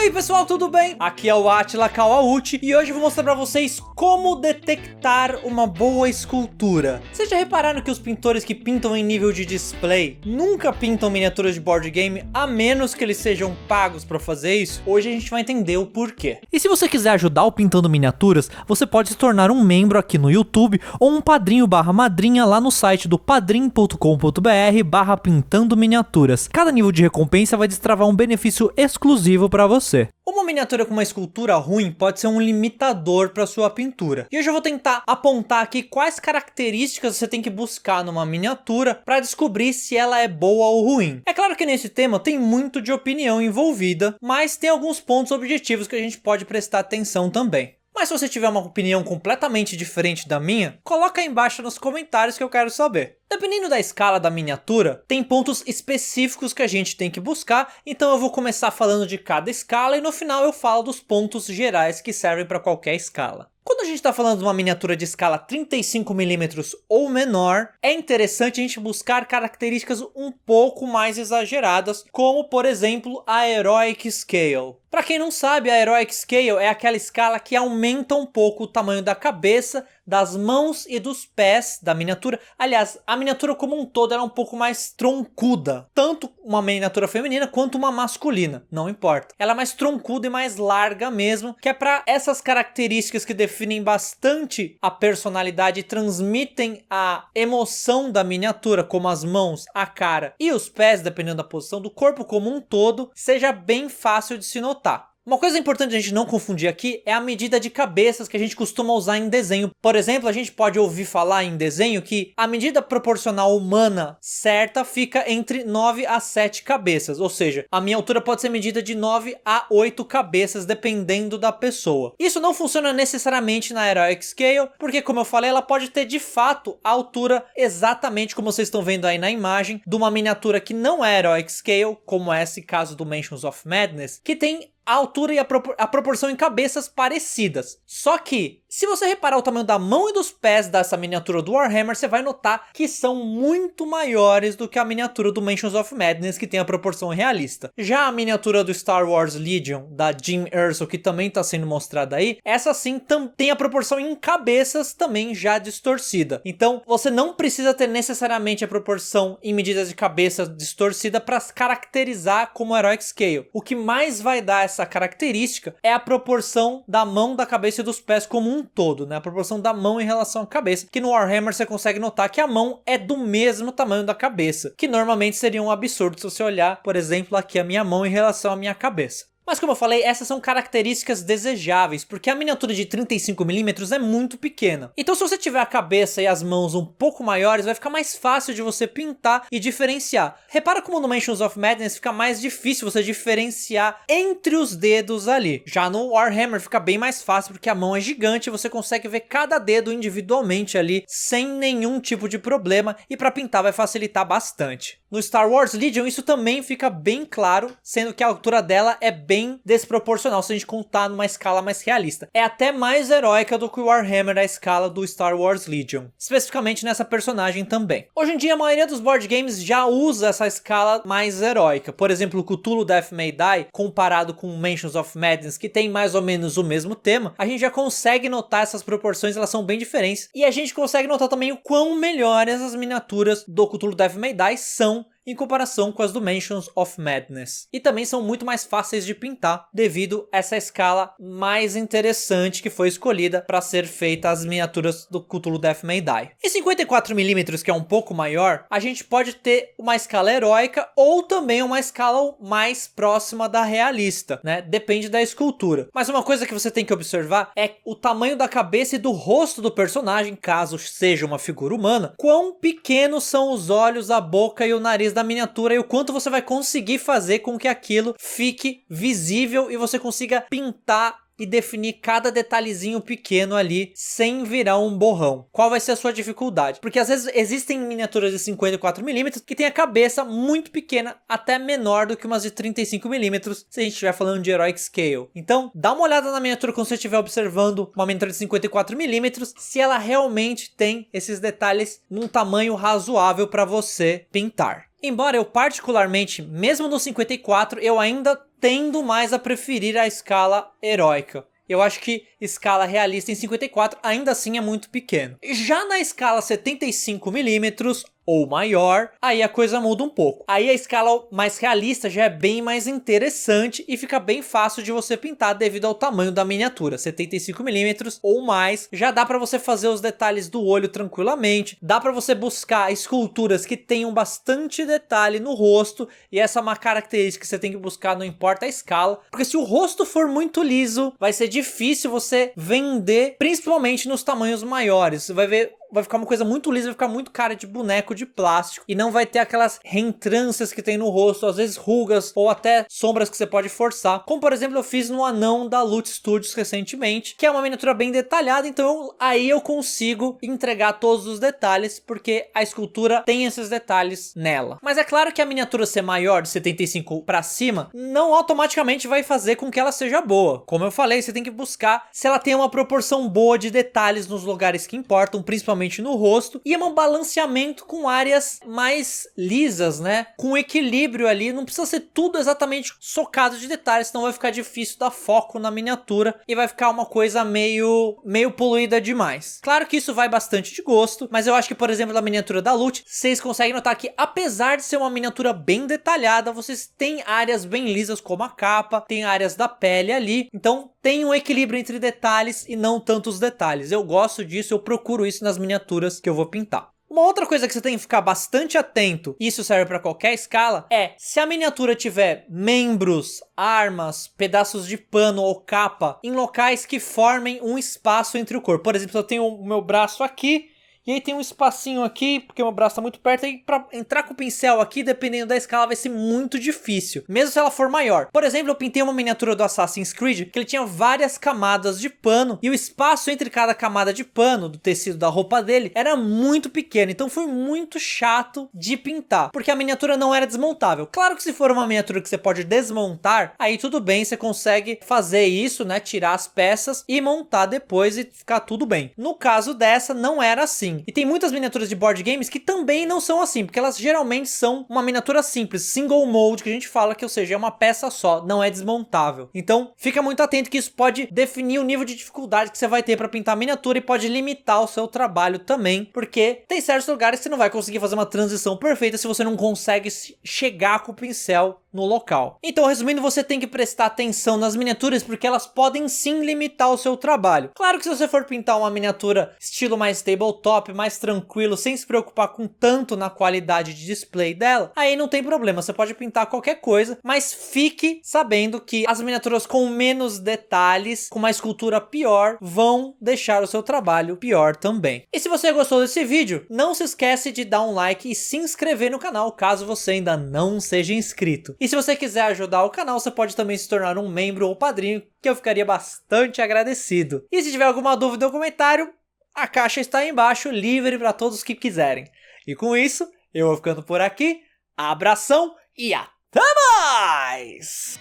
aí pessoal, tudo bem? Aqui é o Atila Kawauchi e hoje eu vou mostrar pra vocês como detectar uma boa escultura. Vocês já repararam que os pintores que pintam em nível de display nunca pintam miniaturas de board game a menos que eles sejam pagos pra fazer isso? Hoje a gente vai entender o porquê. E se você quiser ajudar o Pintando Miniaturas, você pode se tornar um membro aqui no YouTube ou um padrinho/madrinha lá no site do padrim.com.br/pintando miniaturas. Cada nível de recompensa vai destravar um benefício exclusivo para você. Uma miniatura com uma escultura ruim pode ser um limitador para sua pintura. E hoje eu vou tentar apontar aqui quais características você tem que buscar numa miniatura para descobrir se ela é boa ou ruim. É claro que nesse tema tem muito de opinião envolvida, mas tem alguns pontos objetivos que a gente pode prestar atenção também. Mas se você tiver uma opinião completamente diferente da minha, coloca aí embaixo nos comentários que eu quero saber. Dependendo da escala da miniatura, tem pontos específicos que a gente tem que buscar, então eu vou começar falando de cada escala e no final eu falo dos pontos gerais que servem para qualquer escala. Quando a gente está falando de uma miniatura de escala 35mm ou menor, é interessante a gente buscar características um pouco mais exageradas, como por exemplo a Heroic Scale. Para quem não sabe, a Heroic Scale é aquela escala que aumenta um pouco o tamanho da cabeça, das mãos e dos pés da miniatura. Aliás, a miniatura como um todo era um pouco mais troncuda. Tanto uma miniatura feminina quanto uma masculina, não importa. Ela é mais troncuda e mais larga mesmo, que é para essas características que definem bastante a personalidade e transmitem a emoção da miniatura, como as mãos, a cara e os pés, dependendo da posição do corpo como um todo, seja bem fácil de se notar. Uma coisa importante a gente não confundir aqui é a medida de cabeças que a gente costuma usar em desenho. Por exemplo, a gente pode ouvir falar em desenho que a medida proporcional humana certa fica entre 9 a 7 cabeças. Ou seja, a minha altura pode ser medida de 9 a 8 cabeças, dependendo da pessoa. Isso não funciona necessariamente na Heroic Scale, porque como eu falei, ela pode ter de fato a altura exatamente como vocês estão vendo aí na imagem, de uma miniatura que não é Heroic Scale, como é esse caso do Mansions of Madness, que tem a altura e a proporção em cabeças parecidas. Só que, se você reparar o tamanho da mão e dos pés dessa miniatura do Warhammer, você vai notar que são muito maiores do que a miniatura do Mansions of Madness, que tem a proporção realista. Já a miniatura do Star Wars Legion, da Jim Erso, que também está sendo mostrada aí, essa sim tem a proporção em cabeças também já distorcida. Então, você não precisa ter necessariamente a proporção em medidas de cabeça distorcida para caracterizar como Heroic Scale. O que mais vai dar essa característica é a proporção da mão, da cabeça e dos pés como um todo, né? A proporção da mão em relação à cabeça, que no Warhammer você consegue notar que a mão é do mesmo tamanho da cabeça, que normalmente seria um absurdo se você olhar, por exemplo, aqui a minha mão em relação à minha cabeça. Mas como eu falei, essas são características desejáveis, porque a miniatura de 35mm é muito pequena. Então se você tiver a cabeça e as mãos um pouco maiores, vai ficar mais fácil de você pintar e diferenciar. Repara como no Mansions of Madness fica mais difícil você diferenciar entre os dedos ali. Já no Warhammer fica bem mais fácil, porque a mão é gigante e você consegue ver cada dedo individualmente ali, sem nenhum tipo de problema, e para pintar vai facilitar bastante. No Star Wars Legion isso também fica bem claro, sendo que a altura dela é bem desproporcional se a gente contar numa escala mais realista. É até mais heróica do que o Warhammer a escala do Star Wars Legion, especificamente nessa personagem também. Hoje em dia a maioria dos board games já usa essa escala mais heróica. Por exemplo, o Cthulhu Death May Die, comparado com Mansions of Madness, que tem mais ou menos o mesmo tema, a gente já consegue notar essas proporções, elas são bem diferentes, e a gente consegue notar também o quão melhores as miniaturas do Cthulhu Death May Die são em comparação com as do Mansions of Madness. E também são muito mais fáceis de pintar devido a essa escala mais interessante que foi escolhida para ser feita as miniaturas do Cthulhu Death May Die. Em 54mm, que é um pouco maior, a gente pode ter uma escala heróica ou também uma escala mais próxima da realista, né? Depende da escultura. Mas uma coisa que você tem que observar é o tamanho da cabeça e do rosto do personagem, caso seja uma figura humana, quão pequenos são os olhos, a boca e o nariz da miniatura e o quanto você vai conseguir fazer com que aquilo fique visível e você consiga pintar e definir cada detalhezinho pequeno ali sem virar um borrão. Qual vai ser a sua dificuldade? Porque às vezes existem miniaturas de 54mm que tem a cabeça muito pequena, até menor do que umas de 35mm, se a gente estiver falando de Heroic Scale. Então, dá uma olhada na miniatura quando você estiver observando uma miniatura de 54mm, se ela realmente tem esses detalhes num tamanho razoável para você pintar. Embora eu particularmente, mesmo no 54, eu ainda tendo mais a preferir a escala heróica. Eu acho que escala realista em 54 ainda assim é muito pequeno. Já na escala 75mm ou maior, aí a coisa muda um pouco. Aí a escala mais realista já é bem mais interessante e fica bem fácil de você pintar devido ao tamanho da miniatura. 75mm ou mais, já dá para você fazer os detalhes do olho tranquilamente, dá para você buscar esculturas que tenham bastante detalhe no rosto, e essa é uma característica que você tem que buscar, não importa a escala, porque se o rosto for muito liso, vai ser difícil você vender, principalmente nos tamanhos maiores. Você vai ver, vai ficar uma coisa muito lisa, vai ficar muito cara de boneco de plástico e não vai ter aquelas reentrâncias que tem no rosto, às vezes rugas ou até sombras que você pode forçar, como por exemplo eu fiz no anão da Loot Studios recentemente, que é uma miniatura bem detalhada, então aí eu consigo entregar todos os detalhes, porque a escultura tem esses detalhes nela. Mas é claro que a miniatura ser maior de 75 para cima, não automaticamente vai fazer com que ela seja boa. Como eu falei, você tem que buscar se ela tem uma proporção boa de detalhes nos lugares que importam, principalmente no rosto, e é um balanceamento com áreas mais lisas, né? Com equilíbrio ali, não precisa ser tudo exatamente socado de detalhes, senão vai ficar difícil dar foco na miniatura e vai ficar uma coisa meio poluída demais. Claro que isso vai bastante de gosto, mas eu acho que, por exemplo, na miniatura da Loot, vocês conseguem notar que, apesar de ser uma miniatura bem detalhada, vocês têm áreas bem lisas como a capa, tem áreas da pele ali, então tem um equilíbrio entre detalhes e não tantos detalhes. Eu gosto disso, eu procuro isso nas miniaturas que eu vou pintar. Uma outra coisa que você tem que ficar bastante atento, e isso serve para qualquer escala, é se a miniatura tiver membros, armas, pedaços de pano ou capa em locais que formem um espaço entre o corpo. Por exemplo, eu tenho o meu braço aqui, e aí tem um espacinho aqui, porque o meu braço tá muito perto, e pra entrar com o pincel aqui, dependendo da escala, vai ser muito difícil, mesmo se ela for maior. Por exemplo, eu pintei uma miniatura do Assassin's Creed, que ele tinha várias camadas de pano, e o espaço entre cada camada de pano, do tecido da roupa dele, era muito pequeno, então foi muito chato de pintar, porque a miniatura não era desmontável. Claro que se for uma miniatura que você pode desmontar, aí tudo bem, você consegue fazer isso, né, tirar as peças e montar depois e ficar tudo bem. No caso dessa, não era assim. E tem muitas miniaturas de board games que também não são assim, porque elas geralmente são uma miniatura simples, single mold, que a gente fala que, ou seja, é uma peça só, não é desmontável. Então, fica muito atento que isso pode definir o nível de dificuldade que você vai ter para pintar a miniatura e pode limitar o seu trabalho também, porque tem certos lugares que você não vai conseguir fazer uma transição perfeita se você não consegue chegar com o pincel no local. Então, resumindo, você tem que prestar atenção nas miniaturas, porque elas podem sim limitar o seu trabalho. Claro que se você for pintar uma miniatura estilo mais tabletop, mais tranquilo, sem se preocupar com tanto na qualidade de display dela, aí não tem problema, você pode pintar qualquer coisa, mas fique sabendo que as miniaturas com menos detalhes, com uma escultura pior, vão deixar o seu trabalho pior também. E se você gostou desse vídeo, não se esquece de dar um like e se inscrever no canal, caso você ainda não seja inscrito. E se você quiser ajudar o canal, você pode também se tornar um membro ou padrinho, que eu ficaria bastante agradecido. E se tiver alguma dúvida ou comentário, a caixa está aí embaixo, livre para todos que quiserem. E com isso, eu vou ficando por aqui. Abração e até mais!